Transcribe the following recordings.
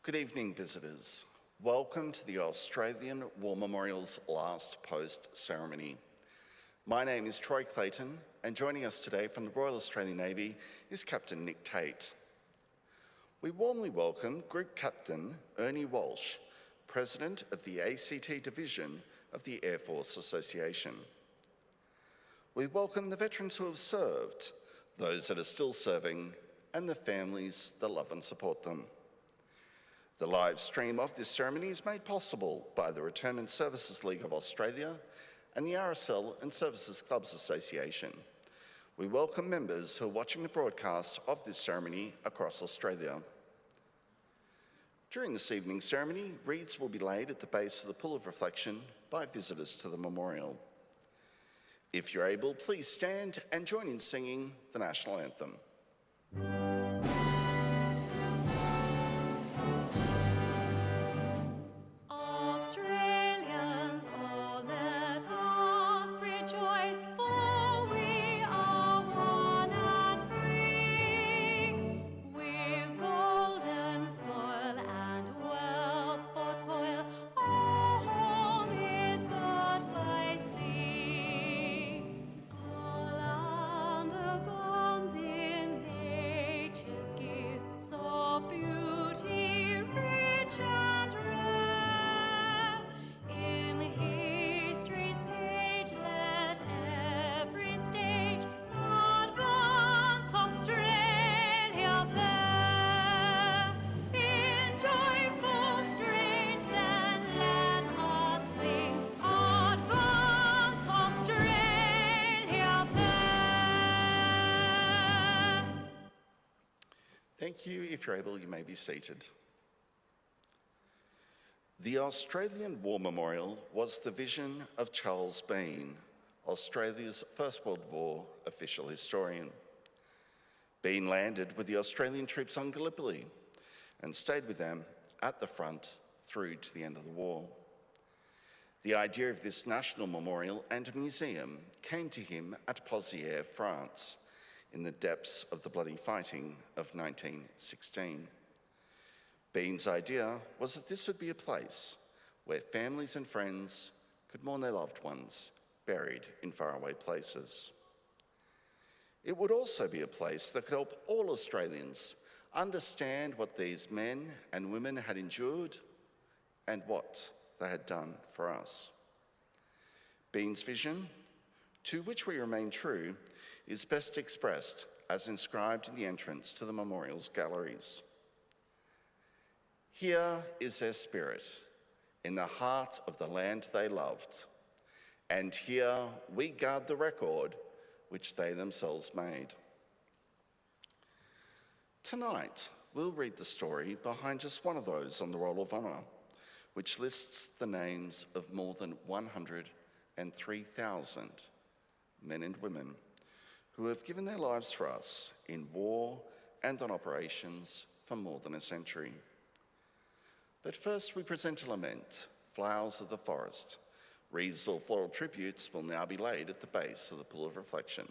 Good evening, visitors. Welcome to the Australian War Memorial's last post ceremony. My name is Troy Clayton, and joining us today from the Royal Australian Navy is Captain Nick Tate. We warmly welcome Group Captain Ernie Walsh, President of the ACT Division of the Air Force Association. We welcome the veterans who have served, those that are still serving, and the families that love and support them. The live stream of this ceremony is made possible by the Return and Services League of Australia and the RSL and Services Clubs Association. We welcome members who are watching the broadcast of this ceremony across Australia. During this evening's ceremony, wreaths will be laid at the base of the Pool of Reflection by visitors to the memorial. If you're able, please stand and join in singing the National Anthem. Thank you. If you're able, you may be seated. The Australian War Memorial was the vision of Charles Baden, Australia's First World War official historian. Baden landed with the Australian troops on Gallipoli and stayed with them at the front through to the end of the war. The idea of this national memorial and museum came to him at Pozières, France, in the depths of the bloody fighting of 1916. Baden's idea was that this would be a place where families and friends could mourn their loved ones buried in faraway places. It would also be a place that could help all Australians understand what these men and women had endured and what they had done for us. Baden's vision, to which we remain true, is best expressed as inscribed in the entrance to the memorial's galleries. Here is their spirit, in the heart of the land they loved, and here we guard the record which they themselves made. Tonight, we'll read the story behind just one of those on the Roll of Honour, which lists the names of more than 103,000 men and women who have given their lives for us in war and on operations for more than a century. But first we present a lament, Flowers of the Forest. Wreaths or floral tributes will now be laid at the base of the Pool of Reflection.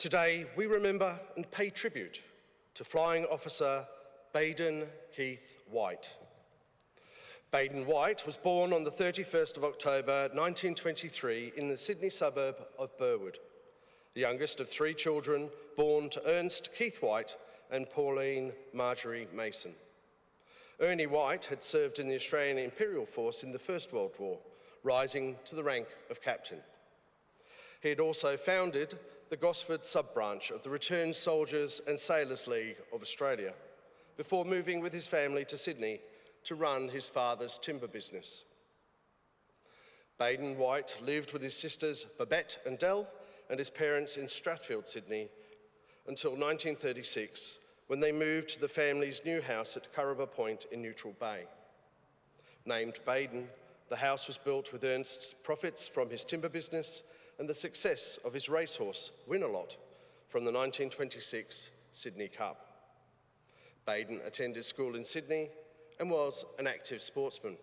Today, we remember and pay tribute to Flying Officer Baden Keith White. Baden White was born on the 31st of October 1923 in the Sydney suburb of Burwood, the youngest of three children born to Ernst Keith White and Pauline Marjorie Mason. Ernie White had served in the Australian Imperial Force in the First World War, rising to the rank of captain. He had also founded the Gosford sub-branch of the Returned Soldiers and Sailors League of Australia, before moving with his family to Sydney to run his father's timber business. Baden White lived with his sisters Babette and Dell and his parents in Strathfield, Sydney, until 1936, when they moved to the family's new house at Curraba Point in Neutral Bay. Named Baden, the house was built with Ernst's profits from his timber business and the success of his racehorse, Win-A-Lot, from the 1926 Sydney Cup. Baden attended school in Sydney and was an active sportsman.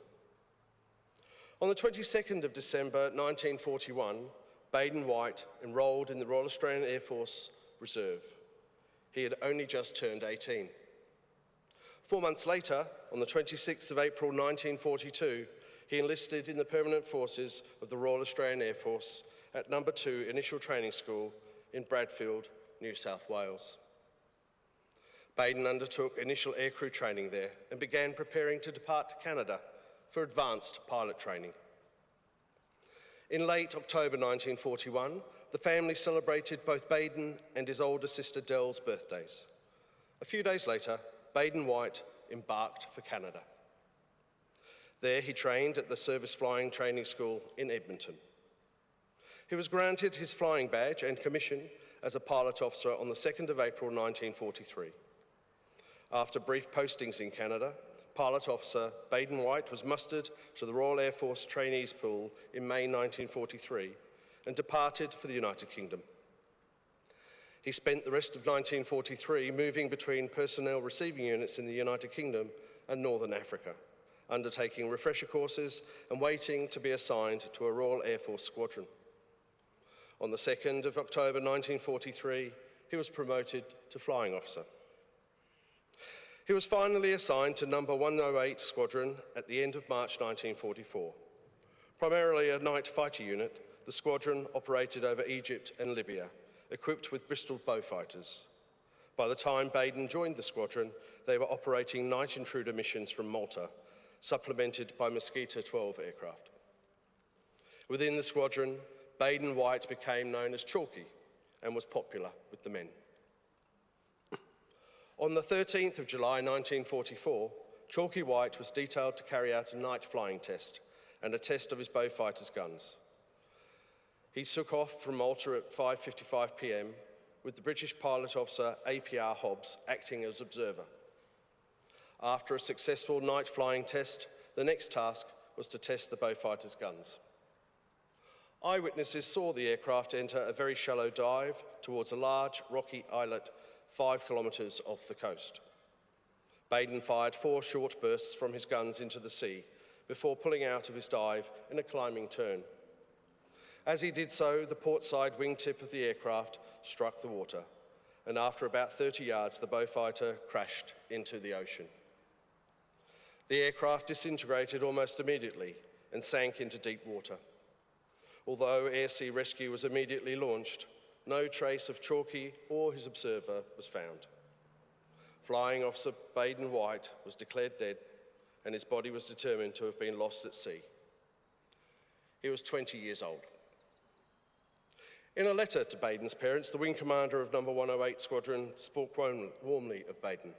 On the 22nd of December 1941, Baden White enrolled in the Royal Australian Air Force Reserve. He had only just turned 18. 4 months later, on the 26th of April 1942, he enlisted in the permanent forces of the Royal Australian Air Force at No. 2 Initial Training School in Bradfield, New South Wales. Baden undertook initial aircrew training there and began preparing to depart to Canada for advanced pilot training. In late October 1941, the family celebrated both Baden and his older sister Dell's birthdays. A few days later, Baden White embarked for Canada. There he trained at the Service Flying Training School in Edmonton. He was granted his flying badge and commission as a pilot officer on the 2nd of April 1943. After brief postings in Canada, pilot officer Baden White was mustered to the Royal Air Force Trainees Pool in May 1943 and departed for the United Kingdom. He spent the rest of 1943 moving between personnel receiving units in the United Kingdom and Northern Africa, undertaking refresher courses and waiting to be assigned to a Royal Air Force squadron. On the 2nd of October 1943, he was promoted to flying officer. He was finally assigned to No. 108 Squadron at the end of March 1944. Primarily a night fighter unit, the squadron operated over Egypt and Libya, equipped with Bristol Beaufighters. By the time Baden joined the squadron, they were operating night intruder missions from Malta, supplemented by Mosquito 12 aircraft. Within the squadron, Baden White became known as Chalky and was popular with the men. On the 13th of July 1944, Chalky White was detailed to carry out a night flying test and a test of his Beaufighter's guns. He took off from Malta at 5:55 p.m. with the British pilot officer APR Hobbs acting as observer. After a successful night flying test, the next task was to test the Beaufighter's guns. Eyewitnesses saw the aircraft enter a very shallow dive towards a large rocky islet 5 kilometres off the coast. Baden fired 4 short bursts from his guns into the sea before pulling out of his dive in a climbing turn. As he did so, the portside wingtip of the aircraft struck the water, and after about 30 yards, the Beaufighter crashed into the ocean. The aircraft disintegrated almost immediately and sank into deep water. Although air-sea rescue was immediately launched, no trace of Chalky or his observer was found. Flying Officer Baden White was declared dead, and his body was determined to have been lost at sea. He was 20 years old. In a letter to Baden's parents, the wing commander of No. 108 Squadron spoke warmly of Baden.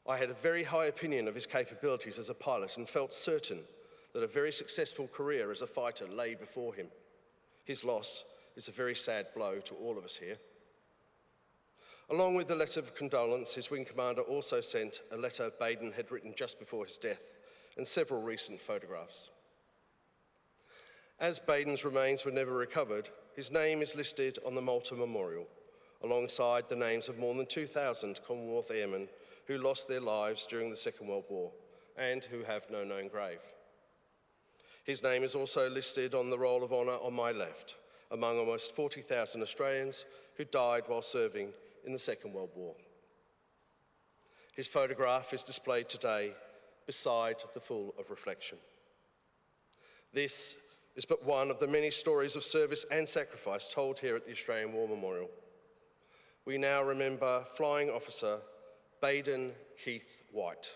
"I had a very high opinion of his capabilities as a pilot and felt certain that a very successful career as a fighter lay before him. His loss is a very sad blow to all of us here." Along with the letter of condolence, his wing commander also sent a letter Baden had written just before his death and several recent photographs. As Baden's remains were never recovered, his name is listed on the Malta Memorial, alongside the names of more than 2,000 Commonwealth airmen who lost their lives during the Second World War and who have no known grave. His name is also listed on the Roll of Honour on my left, among almost 40,000 Australians who died while serving in the Second World War. His photograph is displayed today beside the Full of Reflection. This is but one of the many stories of service and sacrifice told here at the Australian War Memorial. We now remember Flying Officer Baden Keith White,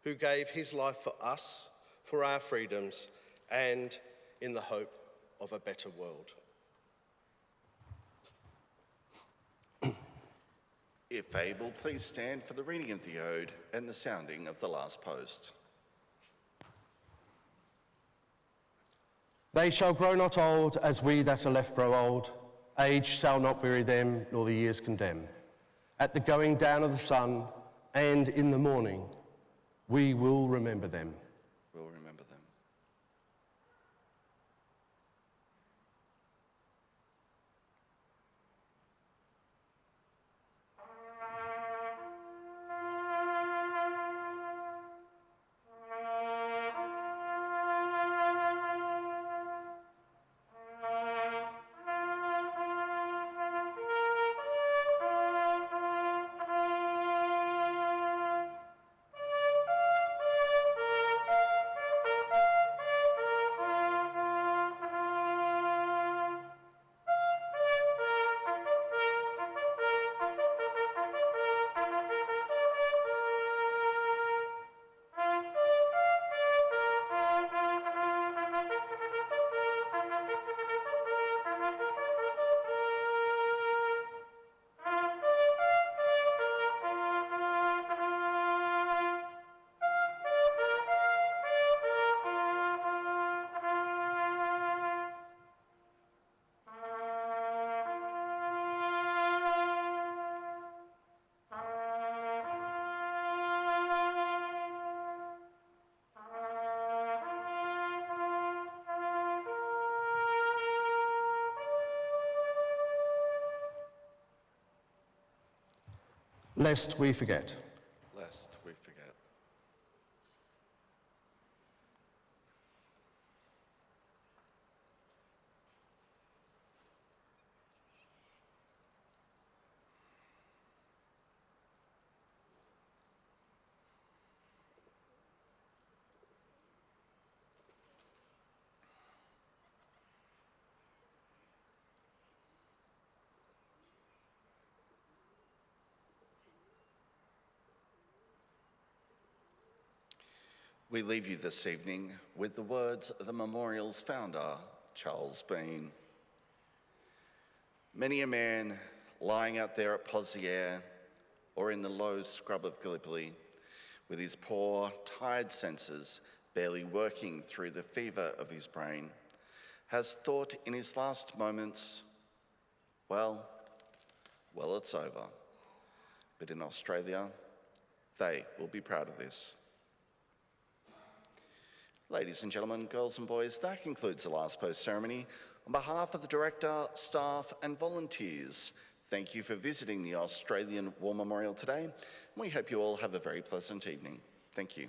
who gave his life for us, for our freedoms, and in the hope of a better world. If able, please stand for the reading of the Ode and the sounding of the last post. They shall grow not old as we that are left grow old. Age shall not weary them, nor the years condemn. At the going down of the sun and in the morning, we will remember them. We'll remember them. Lest we forget. Lest we forget. We leave you this evening with the words of the memorial's founder, Charles Bain. Many a man lying out there at Pozières or in the low scrub of Gallipoli, with his poor, tired senses barely working through the fever of his brain, has thought in his last moments, well, it's over. But in Australia, they will be proud of this. Ladies and gentlemen, girls and boys, that concludes the last post ceremony. On behalf of the director, staff and volunteers, thank you for visiting the Australian War Memorial today. We hope you all have a very pleasant evening. Thank you.